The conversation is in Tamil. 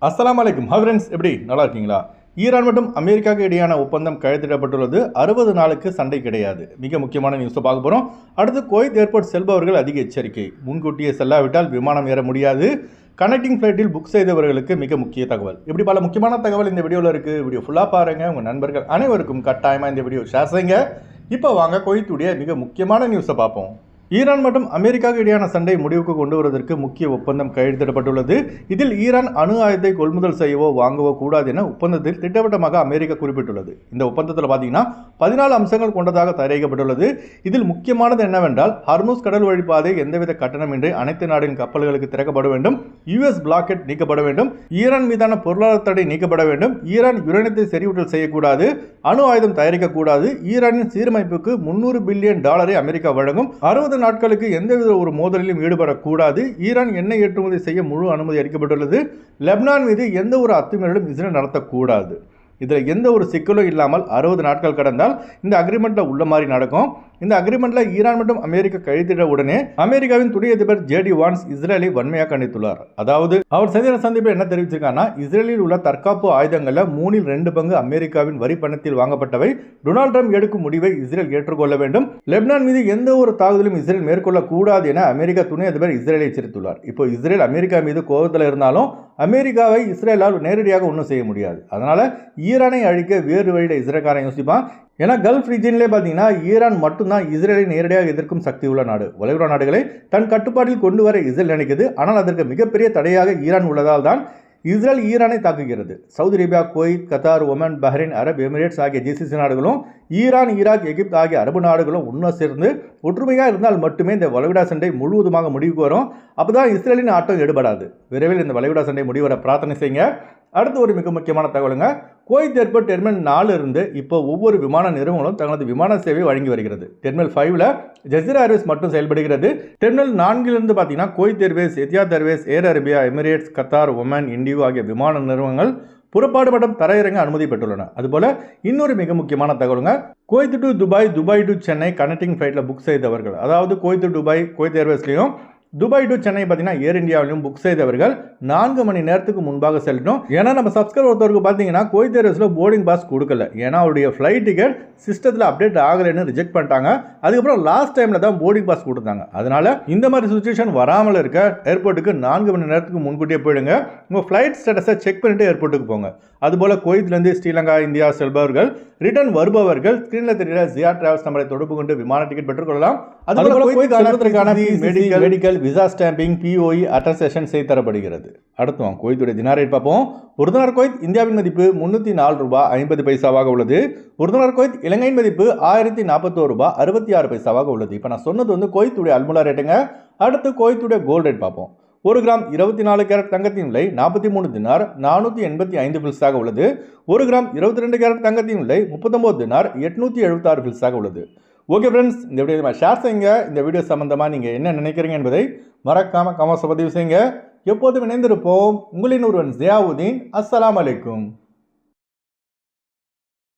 அஸ்ஸலாமு அலைக்கும். ஹாய் ஃப்ரெண்ட்ஸ், எப்படி நல்லா இருக்கீங்களா? ஈரான் மற்றும் அமெரிக்காவுக்கு இடையான ஒப்பந்தம் கையெழுத்திடப்பட்டுள்ளது. 60 நாளுக்கு சண்டை கிடையாது. மிக முக்கியமான நியூஸை பார்க்க போகிறோம். அடுத்து குவைத் ஏர்போர்ட் செல்பவர்கள் அதிக எச்சரிக்கை. முன்கூட்டியே செல்லாவிட்டால் விமானம் ஏற முடியாது. கனெக்டிங் ஃப்ளைட்டில் புக் செய்தவர்களுக்கு மிக முக்கிய தகவல். இப்படி பல முக்கியமான தகவல் இந்த வீடியோவில் இருக்குது. வீடியோ ஃபுல்லாக பாருங்கள். உங்கள் நண்பர்கள் அனைவருக்கும் கட்டாயமாக இந்த வீடியோ ஷேர் செய்யுங்க. இப்போ வாங்க குவைத்துடைய மிக முக்கியமான நியூஸை பார்ப்போம். ஈரான் மற்றும் அமெரிக்காவுக்கு இடையான சண்டை முடிவுக்கு கொண்டு வருவதற்கு முக்கிய ஒப்பந்தம் கையெழுத்திடப்பட்டுள்ளது. இதில் ஈரான் அணு ஆயுதத்தை கொள்முதல் செய்யவோ வாங்கவோ கூடாது என ஒப்பந்தத்தில் திட்டவட்டமாக அமெரிக்கா குறிப்பிட்டுள்ளது. இந்த ஒப்பந்தத்தில் பார்த்தீங்கன்னா 14 அம்சங்கள் கொண்டதாக தயாரிக்கப்பட்டுள்ளது. இதில் முக்கியமானது என்னவென்றால், ஹர்முஸ் கடல் வழிப்பாதை எந்தவித கட்டணமின்றி அனைத்து நாட்டின் கப்பல்களுக்கு திறக்கப்பட வேண்டும். யுஎஸ் பிளாக்கெட் நீக்கப்பட வேண்டும். ஈரான் மீதான பொருளாதார தடை நீக்கப்பட வேண்டும். ஈரான் யுரேனியத்தை செறிவூட்டல் செய்யக்கூடாது. அணு ஆயுதம் தயாரிக்கக்கூடாது. ஈரானின் சீரமைப்புக்கு $300 பில்லியன் அமெரிக்கா வழங்கும். 60 நாட்களுக்கு எந்தவித ஒரு மோதலிலும் ஈடுபடக்கூடாது. ஈரான் எண்ணெய் ஏற்றுமதி செய்ய முழு அனுமதி அளிக்கப்பட்டுள்ளது. லெபனான் மீது எந்த ஒரு அத்துமீறலும் இஸ்ரேல் நடத்தக்கூடாது. இதில் எந்த ஒரு சிக்கலும் இல்லாமல் 60 நாட்கள் கடந்தால் இந்த அக்ரிமெண்ட்டில் உள்ள மாதிரி நடக்கும். இந்த அக்ரிமெண்ட்டில் ஈரான் மற்றும் அமெரிக்கா கையெழுத்திட உடனே அமெரிக்காவின் துணை அதிபர் ஜேடி வான்ஸ் இஸ்ரேலை வன்மையாக கண்டித்துள்ளார். அதாவது அவர் செய்த சந்திப்பில் என்ன தெரிவிச்சிருக்காங்கன்னா, இஸ்ரேலில் உள்ள தற்காப்பு ஆயுதங்களில் 2/3 பங்கு அமெரிக்காவின் வரி பணத்தில் வாங்கப்பட்டவை. டொனால்ட் ட்ரம்ப் எடுக்கும் முடிவை இஸ்ரேல் ஏற்றுக்கொள்ள வேண்டும். லெபனான் மீது எந்த ஒரு தாக்குதலும் இஸ்ரேல் மேற்கொள்ளக்கூடாது என அமெரிக்கா துணை அதிபர் இஸ்ரேலை எச்சரித்துள்ளார். இப்போ இஸ்ரேல் அமெரிக்கா மீது கோபத்தில் இருந்தாலும் அமெரிக்காவை இஸ்ரேலால் நேரடியாக ஒன்றும் செய்ய முடியாது. அதனால ஈரானை அழிக்க வேறு வழியில் இஸ்ரேல்காரன் யோசிப்பான். ஏன்னா கல்ஃப் ரீஜன்லேயே பார்த்தீங்கன்னா ஈரான் மட்டும்தான் இஸ்ரேலை நேரடியாக எதிர்க்கும் சக்தி உள்ள நாடு. வளைகுடா நாடுகளை தன் கட்டுப்பாட்டில் கொண்டு வர இஸ்ரேல் நினைக்குது. ஆனால் அதற்கு மிகப்பெரிய தடையாக ஈரான் உள்ளதால் தான் இஸ்ரேல் ஈரானை தாக்குகிறது. Saudi Arabia, Kuwait, Qatar, Oman, Bahrain, Arab Emirates ஆகிய ஜிசிசி நாடுகளும் ஈரான், ஈராக், எகிப்து ஆகிய அரபு நாடுகளும் ஒன்றா சேர்ந்து ஒற்றுமையாக இருந்தால் மட்டுமே இந்த வளைகுடா சண்டை முழுவதுமாக முடிவுக்கு வரும். அப்போதான் இஸ்ரேலின் ஆட்டம் எடுபடாது. விரைவில் இந்த வளைகுடா சண்டை முடிவர பிரார்த்தனை செய்யுங்க. அடுத்து ஒரு மிக முக்கியமான தகவலுங்க. குவைத் ஏர்போர்ட் டெர்மினல் 4 இருந்து இப்போ ஒவ்வொரு விமான நிறுவனங்களும் தங்களது விமான சேவை வழங்கி வருகிறது. டெர்மினல் 5ல் ஜசீரா ஏர்வேஸ் மட்டும் செயல்படுகிறது. டெர்மினல் 4 பார்த்தீங்கன்னா Kuwait Airways, எத்தியாத் Airways, Air Arabia, Emirates, Qatar, Oman, indigo ஆகிய விமான நிறுவனங்கள் புறப்பாடு மற்றும் தரையிறங்க அனுமதி பெற்றுள்ளன. அதுபோல இன்னொரு மிக முக்கியமான தகவலுங்க, Kuwait to Dubai, Dubai to Chennai connecting ஃப்ளைட்டில் புக் செய்தவர்கள், அதாவது குவைத் டு துபாய் குவைத் ஏர்வேஸ்லையும் துபாய் டு சென்னை பார்த்தீங்கன்னா ஏர் இந்தியாவிலும் புக் செய்தவர்கள் 4 மணி நேரத்துக்கு முன்பாக செல்லணும். ஏன்னா நம்ம சப்ஸ்கிரைபர் ஒருத்தருக்கு பார்த்தீங்கன்னா குவைத் ஏர்வேஸில் போர்டிங் பாஸ் கொடுக்கல. ஏன்னா அவருடைய ஃப்ளைட் டிக்கெட் சிஸ்டத்தில் அப்டேட் ஆகலைன்னு ரிஜெக்ட் பண்ணிட்டாங்க. அதுக்கப்புறம் லாஸ்ட் டைமில் தான் போர்டிங் பாஸ் கொடுத்தாங்க. அதனால இந்த மாதிரி சுச்சுவேஷன் வராமல் இருக்க ஏர்போர்ட்டுக்கு 4 மணி நேரத்துக்கு முன்கூட்டியே போயிடுங்க. உங்கள் ஃப்ளைட் ஸ்டேட்டஸை செக் பண்ணிட்டு ஏர்போர்ட்டுக்கு போங்க. அதுபோல குவைத்லேருந்து ஸ்ரீலங்கா, இந்தியா செல்பவர்கள், ரிட்டர்ன் வருபவர்கள் ஸ்கிரீனில் தெரியல ஜியா டிராவல்ஸ் நம்பரை தொடர்பு கொண்டு விமான டிக்கெட் பெற்றுக்கொள்ளலாம். அதுபோல medical visa stamping, POE attestation செய்து தரப்படுகிறது. அடுத்து குவைத்துடைய தினார் ரேட் பார்ப்போம். ஒரு தினார் குவைத் இந்தியாவின் மதிப்பு $304.50 உள்ளது. ஒரு தினார் குவைத் இலங்கையின் மதிப்பு $1041.66 உள்ளது. இப்போ நான் சொன்னது வந்து குவைத்துடைய அல்முலா ரேட்டுங்க. அடுத்து குவைத்துடைய கோல்ட் ரேட் பார்ப்போம். 1 கிராம் 24 கேரட் தங்கத்தின் விலை 43 தினார் 485 ஃபில்ஸாக உள்ளது. 1 கிராம் 22 கேரட் தங்கத்தின் விலை 39 தினார் 876 ஃபில்ஸாக உள்ளது. ஓகே ஃப்ரெண்ட்ஸ், இந்த வீடியோ ஷேர் செய்யுங்க. இந்த வீடியோ சம்பந்தமாக நீங்கள் என்ன நினைக்கிறீங்க என்பதை மறக்காமல் கமெண்ட்ஸ் பதிவு செய்யுங்க. எப்போதும் இணைந்திருப்போம். உங்களின் ஒருவன் ஜியாவுதீன். அஸ்ஸலாமு அலைக்கும்.